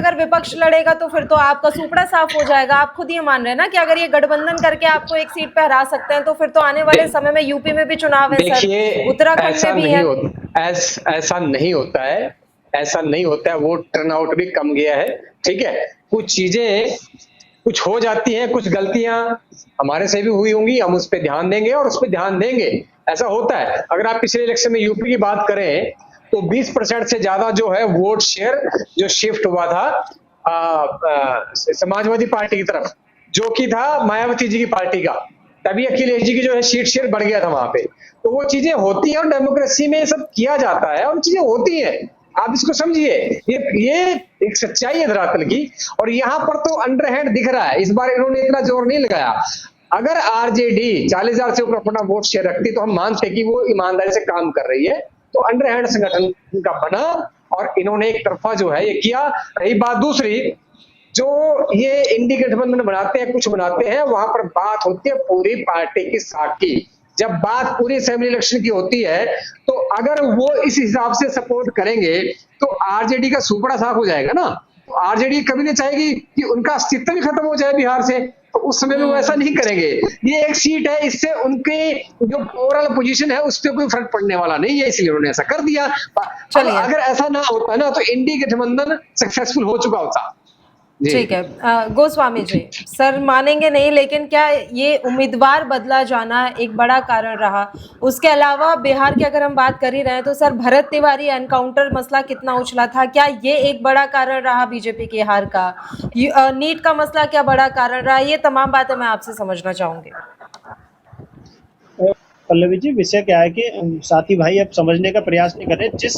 अगर विपक्ष लड़ेगा तो फिर तो आपका सुपड़ा साफ हो जाएगा। आप खुद ये मान रहे हैं ना कि अगर ये गठबंधन करके आपको एक सीट पे हरा सकते हैं तो फिर तो आने वाले समय में यूपी में भी चुनाव है सर, देखिए, उत्तराखंड में भी है। ऐसा नहीं होता है, ऐसा नहीं होता है। वोट टर्नआउट भी कम गया है, ठीक है। कुछ चीजें कुछ हो जाती हैं, कुछ गलतियां हमारे से भी हुई होंगी, हम उस पर ध्यान देंगे और उस पर ध्यान देंगे। ऐसा होता है। अगर आप पिछले इलेक्शन में यूपी की बात करें तो 20% से ज्यादा जो है वोट शेयर जो शिफ्ट हुआ था समाजवादी पार्टी की तरफ, जो कि था मायावती जी की पार्टी का। तभी अखिलेश जी की जो है सीट शेयर बढ़ गया था वहां पे। तो वो चीजें होती हैं और डेमोक्रेसी में सब किया जाता है और चीजें होती हैं। आप इसको समझिए, ये एक सच्चाई है धरातल की। और यहाँ पर तो अंडरहैंड दिख रहा है। इस बार इन्होंने इतना जोर नहीं लगाया। अगर आरजेडी 40,000 से ऊपर अपना वोट शेयर रखती तो हम मानते कि वो ईमानदारी से काम कर रही है। तो अंडरहैंड संगठन का बना और इन्होंने एक तरफा जो है ये किया। रही बात दूसरी, जो ये इंडी गठबंधन बनाते हैं, कुछ बनाते हैं, वहां पर बात होती है पूरी पार्टी की साख की। जब बात पूरी असेंबली इलेक्शन की होती है तो अगर वो इस हिसाब से सपोर्ट करेंगे तो आरजेडी का सुपड़ा साफ हो जाएगा ना। तो आरजेडी कभी नहीं चाहेगी कि उनका अस्तित्व भी खत्म हो जाए बिहार से। तो उस समय में वो ऐसा नहीं करेंगे। ये एक सीट है, इससे उनके जो ओवरऑल पोजीशन है उस पर कोई फर्क पड़ने वाला नहीं है, इसलिए उन्होंने ऐसा कर दिया। अगर ऐसा ना होता ना तो इंडी गठबंधन सक्सेसफुल हो चुका होता। ठीक है, गोस्वामी जी, सर मानेंगे नहीं लेकिन क्या ये उम्मीदवार बदला जाना एक बड़ा कारण रहा? उसके अलावा बिहार की अगर हम बात कर ही रहे हैं तो सर भरत तिवारी एनकाउंटर मसला कितना उछला था, क्या ये एक बड़ा कारण रहा बीजेपी की हार का? नीट का मसला क्या बड़ा कारण रहा? ये तमाम बातें मैं आपसे समझना चाहूंगी। पल्लवी जी, विषय क्या है कि साथी भाई अब समझने का प्रयास नहीं कर रहे। जिस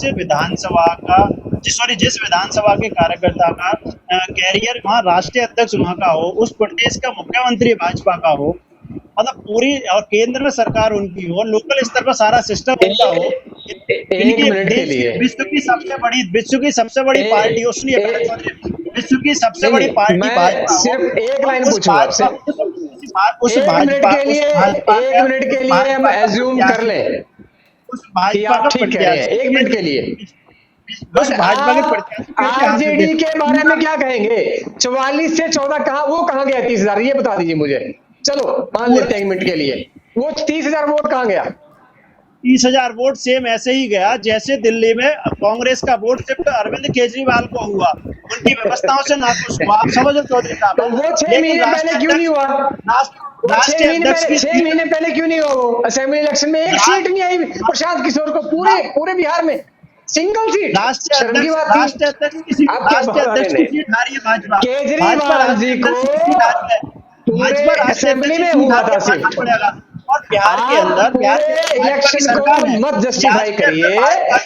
विधानसभा के कार्यकर्ता का कैरियर वहाँ राष्ट्रीय अध्यक्ष वहाँ का हो, उस प्रदेश का मुख्यमंत्री भाजपा का हो, मतलब पूरी और केंद्र में सरकार उनकी हो, लोकल स्तर पर सारा सिस्टम उनका हो, विश्व की सबसे बड़ी पार्टी हो, सुनिए, विश्व की सबसे बड़ी पार्टी भाजपा, सिर्फ एक लाइन पूछूंगा आपसे, उस भाजपा के लिए 1 मिनट के लिए हम एज्यूम कर लें उस भाजपा का ठीक कह रहे हैं, 1 मिनट के लिए उस भाजपा के आरजेडी के बारे में क्या कहेंगे? 44 से 14 कहाँ गया? 30,000 ये बता दीजिए मुझे। चलो मान लेते हैं 1 मिनट के लिए, वो 30,000 वोट कहाँ गया? 30,000 वोट सेम ऐसे ही गया जैसे दिल्ली में कांग्रेस का वोट शिफ्ट अरविंद केजरीवाल को हुआ, उनकी व्यवस्थाओं से नाखुश हुआ। आप समझो चौधरी साहब, तो वो 6 महीने पहले क्यों नहीं हुआ? 6 महीने पहले क्यों नहीं हुआ? वो असेंबली इलेक्शन में एक सीट नहीं आई प्रशांत किशोर को पूरे बिहार में, सिंगल सीट। राष्ट्रीय अध्यक्ष की सीट हारी है भाजपा। केजरीवाल जी को पूरे असेंबली में हुआ था सीट। और बिहार के अंदर इलेक्शन को मत जस्टिफाई करिए।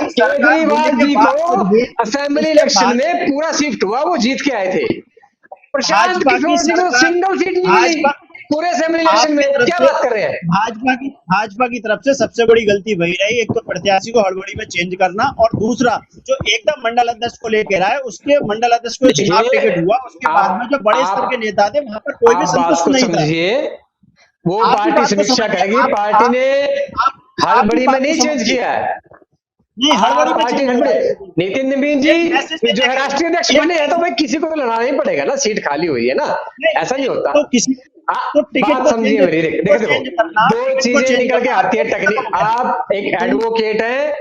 केजरीवाल जी को असेंबली इलेक्शन में पूरा शिफ्ट हुआ, वो जीत के आए थे। प्रशांत किशोर जी को सिंगल सीट नहीं मिली पूरे असेंबली इलेक्शन में। क्या बात कर रहे हैं? भाजपा की तरफ से सबसे बड़ी गलती वही रही, एक तो प्रत्याशी को हड़बड़ी में चेंज करना, और दूसरा जो एकदम मंडल अध्यक्ष को लेकर आए, उसके मंडल अध्यक्ष को चुनाव टिकट हुआ, उसके बाद में जो बड़े स्तर के नेता थे वहां पर कोई भी संतुष्ट नहीं था। वो पार्टी समीक्षा करेगी, पार्टी ने हड़बड़ी में नहीं चेंज किया है। नितिन नवीन जी जो है राष्ट्रीय अध्यक्ष बने हैं तो भाई किसी को तो लड़ाना ही पड़ेगा ना, सीट खाली हुई है ना, ऐसा नहीं होता। तो बात समझिए मेरी, देखो 2 चीजें निकल के आती है टेक्निक। आप एक एडवोकेट हैं,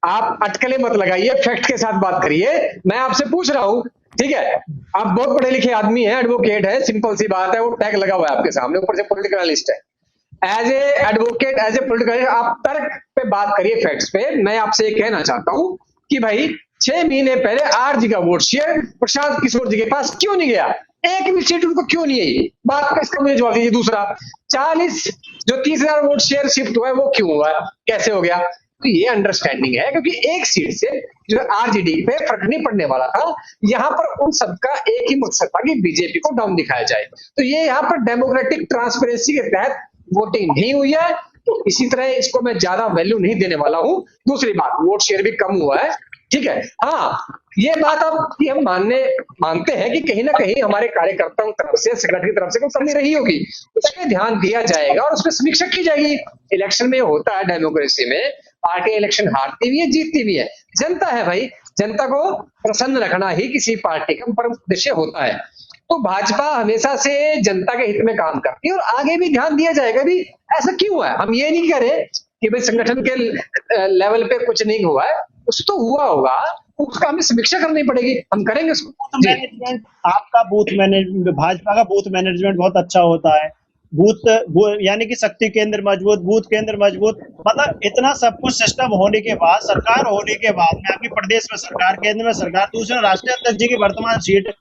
आप अटकलें मत लगाइए, फैक्ट के साथ बात करिए। मैं आपसे पूछ रहा हूँ, ठीक है, आप बहुत पढ़े लिखे आदमी हैं, एडवोकेट है, सिंपल सी बात है, वो टैग लगा हुआ है आपके सामने, ऊपर से पॉलिटिकल एनालिस्ट है। As a advocate, as a political, आप तर्क पे बात करिए, फैक्ट्स पे। मैं आपसे ये कहना चाहता हूं कि भाई 6 महीने पहले आरजी का वोट शेयर प्रशांत किशोर जी के पास क्यों नहीं गया? एक भी सीट उनको क्यों नहीं आई? बात का इसका मुझे जवाब दीजिए। दूसरा, 30,000 वोट शेयर शिफ्ट हुआ है, वो क्यों हुआ, कैसे हो गया? तो ये अंडरस्टैंडिंग है, क्योंकि एक सीट से जो आरजेडी पे फर्क नहीं पड़ने वाला था। यहाँ पर उन सबका एक ही मकसद था कि बीजेपी को डाउन दिखाया जाए। तो ये यहाँ पर डेमोक्रेटिक ट्रांसपेरेंसी के तहत वोटिंग नहीं हुई है, तो इसी तरह इसको मैं ज्यादा वैल्यू नहीं देने वाला हूं। दूसरी बात, वोट शेयर भी कम हुआ है, ठीक है। हाँ, ये बात अब हम मानते हैं कि कहीं ना कहीं हमारे कार्यकर्ताओं की तरफ से, संगठन की तरफ से कोई कमी रही होगी, उस पर ध्यान दिया जाएगा और उस पर समीक्षा की जाएगी। इलेक्शन में होता है डेमोक्रेसी में, पार्टी इलेक्शन हारती भी है, जीतती भी है, जनता है भाई, जनता को प्रसन्न रखना ही किसी पार्टी का परम उद्देश्य होता है। तो भाजपा हमेशा से जनता के हित में काम करती है और आगे भी ध्यान दिया जाएगा। भी ऐसा क्यों है, हम ये नहीं कह रहे कि भाई संगठन के लेवल पे कुछ नहीं हुआ है, कुछ तो हुआ होगा, उसका हमें समीक्षा करनी पड़ेगी, हम करेंगे उसको। बूथ मैनेजमेंट, आपका बूथ मैनेजमेंट, भाजपा का बूथ मैनेजमेंट बहुत अच्छा होता है। यानी कि शक्ति केंद्र मजबूत, बूथ केंद्र मजबूत, मतलब इतना सब कुछ सिस्टम होने के बाद, सरकार होने के बाद में, आपकी प्रदेश में सरकार, केंद्र में सरकार, दूसरा राष्ट्रीय अध्यक्ष जी की वर्तमान सीट